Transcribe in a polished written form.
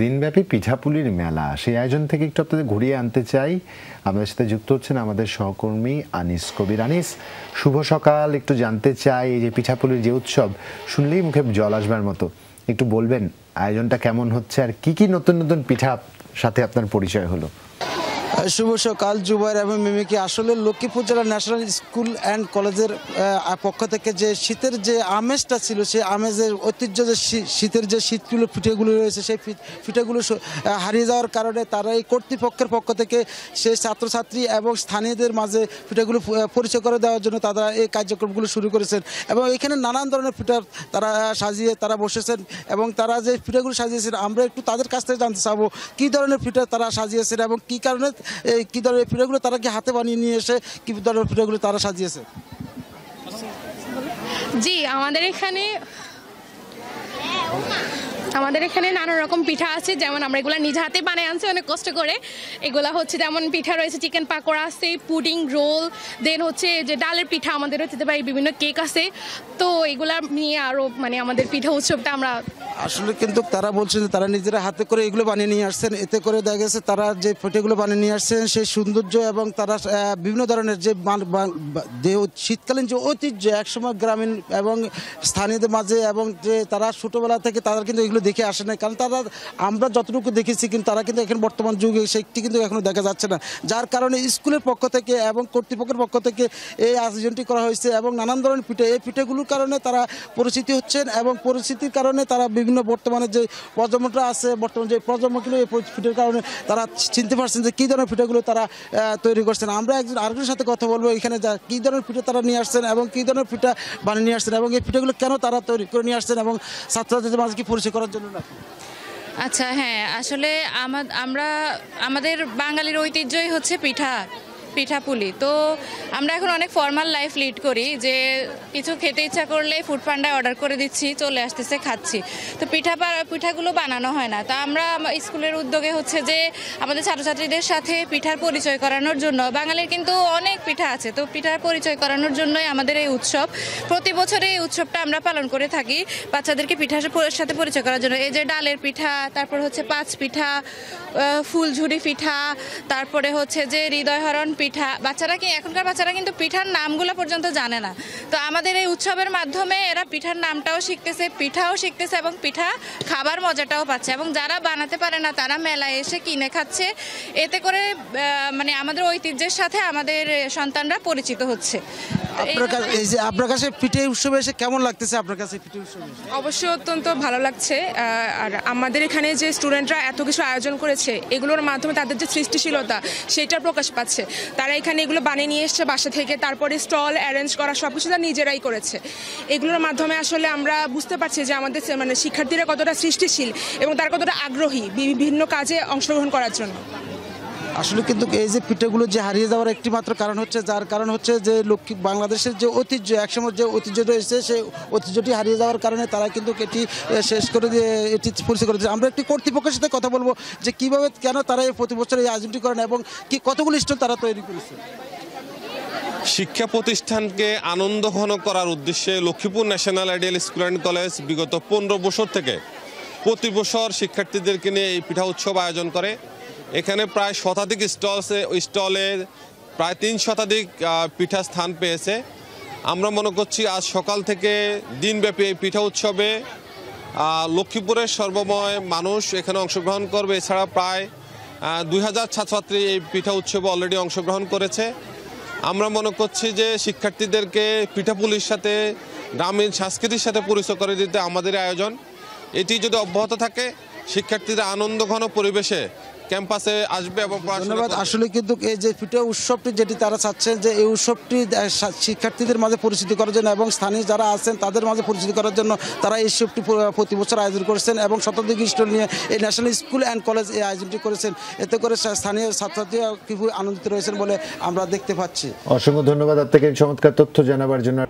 দিনব্যাপী পিঠাপুলির মেলা, সেই আয়োজন থেকে একটু আপনাদের ঘুরিয়ে আনতে চাই। আমাদের সাথে যুক্ত হচ্ছেন আমাদের সহকর্মী আনিস কবির। আনিস, শুভ সকাল। একটু জানতে চাই, এই যে পিঠাপুলির যে উৎসব, শুনলেই মুখে জল আসবার মতো, একটু বলবেন আয়োজনটা কেমন হচ্ছে আর কি কি নতুন নতুন পিঠা সাথে আপনার পরিচয় হলো? শুভ সকাল জুবাইর এবং মিমিকে। আসলে লক্ষ্মীপুর জেলা ন্যাশনাল স্কুল অ্যান্ড কলেজের পক্ষ থেকে যে শীতের যে আমেজটা ছিল, সেই আমেজের ঐতিহ্য, যে শীতের যে শীতগুলো পিঠেগুলো রয়েছে, সেই পিঠেগুলো হারিয়ে যাওয়ার কারণে তারা এই কর্তৃপক্ষের পক্ষ থেকে সেই ছাত্রছাত্রী এবং স্থানীয়দের মাঝে পিঠেগুলো পরিচয় করে দেওয়ার জন্য তারা এই কার্যক্রমগুলো শুরু করেছেন। এবং এখানে নানান ধরনের পিঠা তারা সাজিয়ে তারা বসেছেন এবং তারা যে পিঠাগুলো সাজিয়েছেন, আমরা একটু তাদের কাছ থেকে জানতে চাবো কী ধরনের পিঠা তারা সাজিয়েছেন এবং কী কারণে কি ধরনের পিঠাগুলো তারা কি হাতে বানিয়ে নিয়ে এসে কি ধরনের পিঠাগুলো তারা সাজিয়েছে। জি, আমাদের এখানে নানা রকম পিঠা আছে, যেমন আমরা এগুলো নিজ হাতে বানিয়ে আনছি অনেক কষ্ট করে। এগুলা হচ্ছে যেমন পিঠা রয়েছে, চিকেন পাকোড়া আছে, পুডিং, রোল, দেন হচ্ছে যে ডালের পিঠা, আমাদের হতে পারে বিভিন্ন কেক আছে। তো এগুলা নিয়ে আরও আমাদের পিঠা উৎসবটা আমরা আসলে কিন্তু তারা বলছেন যে তারা নিজেরা হাতে করে এগুলো বানিয়ে নিয়ে আসছেন। এতে করে দেখা গেছে তারা যে পিঠেগুলো বানিয়ে নিয়ে আসছেন সেই সৌন্দর্য এবং তারা বিভিন্ন ধরনের যে শীতকালীন যে ঐতিহ্য একসময় গ্রামীণ এবং স্থানীয়দের মাঝে, এবং যে তারা ছোটোবেলা থেকে তারা কিন্তু এগুলো দেখে আসে না, কারণ তারা আমরা যতটুকু দেখেছি কিন্তু তারা কিন্তু এখন বর্তমান যুগে সেটি কিন্তু এখনও দেখা যাচ্ছে না। যার কারণে স্কুলের পক্ষ থেকে এবং কর্তৃপক্ষের পক্ষ থেকে এই আয়োজনটি করা হয়েছে এবং নানান ধরনের পিঠে, এই পিঠেগুলোর কারণে তারা পরিচিতি হচ্ছেন এবং পরিচিতির কারণে তারা বিভিন্ন বর্তমানে যে প্রজন্মটা আছে, বর্তমানে যে প্রজন্মগুলো এই পিঠের কারণে তারা চিনতে পারছেন যে কী ধরনের পিঠেগুলো তারা তৈরি করছেন। আমরা আরেকজনের সাথে কথা বলবো এখানে যা কী ধরনের পিঠে তারা নিয়ে আসছেন এবং কী ধরনের পিঠা বানিয়ে নিয়ে আসছেন এবং এই পিঠেগুলো কেন তারা তৈরি করে নিয়ে আসছেন এবং ছাত্রছাত্রীদের মাঝে কি পরিচয় করার জন্য না। আচ্ছা, হ্যাঁ, আসলে আমাদের বাঙালির ঐতিহ্যই হচ্ছে পিঠাপুলি। তো আমরা এখন অনেক ফর্মাল লাইফ লিড করি, যে কিছু খেতে ইচ্ছা করলে ফুড পান্ডায় অর্ডার করে দিচ্ছি, চলে আসতেছে, খাচ্ছি। তো পিঠাগুলো বানানো হয় না। তো আমরা স্কুলের উদ্যোগে হচ্ছে যে আমাদের ছাত্রছাত্রীদের সাথে পিঠার পরিচয় করানোর জন্য, বাঙালির কিন্তু অনেক পিঠা আছে, তো পিঠার পরিচয় করানোর জন্যই আমাদের এই উৎসব। প্রতি বছরে এই উৎসবটা আমরা পালন করে থাকি বাচ্চাদেরকে পিঠার সাথে পরিচয় করার জন্য। এই যে ডালের পিঠা, তারপর হচ্ছে পাঁচ পিঠা, ফুলঝুরি পিঠা, তারপরে হচ্ছে যে হৃদয়হরণ পিঠা। এখনকার বাচ্চারা কিন্তু পিঠার নামগুলো পর্যন্ত জানে না। তো আমাদের এই উৎসবের মাধ্যমে এরা পিঠার নামটাও শিখতেছে, পিঠাও শিখতেছে এবং পিঠা খাবার মজাটাও পাচ্ছে। এবং যারা বানাতে পারে না তারা মেলায় এসে কিনে খাচ্ছে। এতে করে আমাদের ঐতিহ্যের সাথে আমাদের সন্তানরা পরিচিত হচ্ছে। আপনার কাছে পিঠে উৎসবে এসে কেমন লাগতেছে? আপনার কাছে পিঠে উৎসবে অবশ্যই অত্যন্ত ভালো লাগছে। আর আমাদের এখানে যে স্টুডেন্টরা এত কিছু আয়োজন করেছে, এগুলোর মাধ্যমে তাদের যে সৃষ্টিশীলতা সেটার প্রকাশ পাচ্ছে। তারা এখানে এগুলো বানিয়ে নিয়ে এসছে বাসা থেকে, তারপরে স্টল অ্যারেঞ্জ করা সব কিছু তারা নিজেরাই করেছে। এগুলোর মাধ্যমে আসলে আমরা বুঝতে পারছি যে আমাদের শিক্ষার্থীরা কতটা সৃষ্টিশীল এবং তারা কতটা আগ্রহী বিভিন্ন কাজে অংশগ্রহণ করার জন্য। আসলে কিন্তু এই যে পিঠেগুলো যে হারিয়ে যাওয়ার একটি মাত্র কারণ হচ্ছে যে বাংলাদেশের যে ঐতিহ্য, একসময় যে ঐতিহ্য রয়েছে, সেই ঐতিহ্যটি হারিয়ে যাওয়ার কারণে তারা কিন্তু এটি শেষ করে দিয়ে এটি পরিচয় করেছে। আমরা একটি কর্তৃপক্ষের সাথে কথা বলবো যে কীভাবে কেন তারা এই প্রতি বছর এই আয়োজনটি করেন এবং কতগুলো স্টল তারা তৈরি করেছে। শিক্ষা প্রতিষ্ঠানকে আনন্দঘন করার উদ্দেশ্যে Lakshmipur national ideal school and college বিগত 15 বছর থেকে প্রতি বছর শিক্ষার্থীদেরকে নিয়ে এই পিঠা উৎসব আয়োজন করে। এখানে প্রায় শতাধিক স্টলে প্রায় 3 শতাধিক পিঠা স্থান পেয়েছে। আমরা মনে করছি আজ সকাল থেকে দিনব্যাপী এই পিঠা উৎসবে লক্ষ্মীপুরের সর্বময় মানুষ এখানে অংশগ্রহণ করবে। এছাড়া প্রায় 2000 ছাত্রছাত্রী এই পিঠা উৎসবে অলরেডি অংশগ্রহণ করেছে। আমরা মনে করছি যে শিক্ষার্থীদেরকে পিঠাপুলির সাথে, গ্রামীণ সংস্কৃতির সাথে পরিচয় করে দিতে আমাদের আয়োজন। এটি যদি অব্যাহত থাকে, শিক্ষার্থীরা আনন্দঘন পরিবেশে ক্যাম্পাসে আসবে এবং ধন্যবাদ। আসলে কিন্তু এই যে পিঠা উৎসবটি যেটি তারা চাচ্ছেন যে এই উৎসবটি শিক্ষার্থীদের মাঝে পরিচিতি করার জন্য এবং স্থানীয় যারা আছেন তাদের মাঝে পরিচিতি করার জন্য তারা এই উৎসবটি প্রতি বছর আয়োজন করেছেন এবং শতাধিক স্টল নিয়ে এই ন্যাশনাল স্কুল অ্যান্ড কলেজ এই আয়োজনটি করেছেন। এতে করে স্থানীয় ছাত্রছাত্রীরা খুবই আনন্দিত রয়েছেন বলে আমরা দেখতে পাচ্ছি। অসংখ্য ধন্যবাদ আপনাকে চমৎকার তথ্য জানাবার জন্য।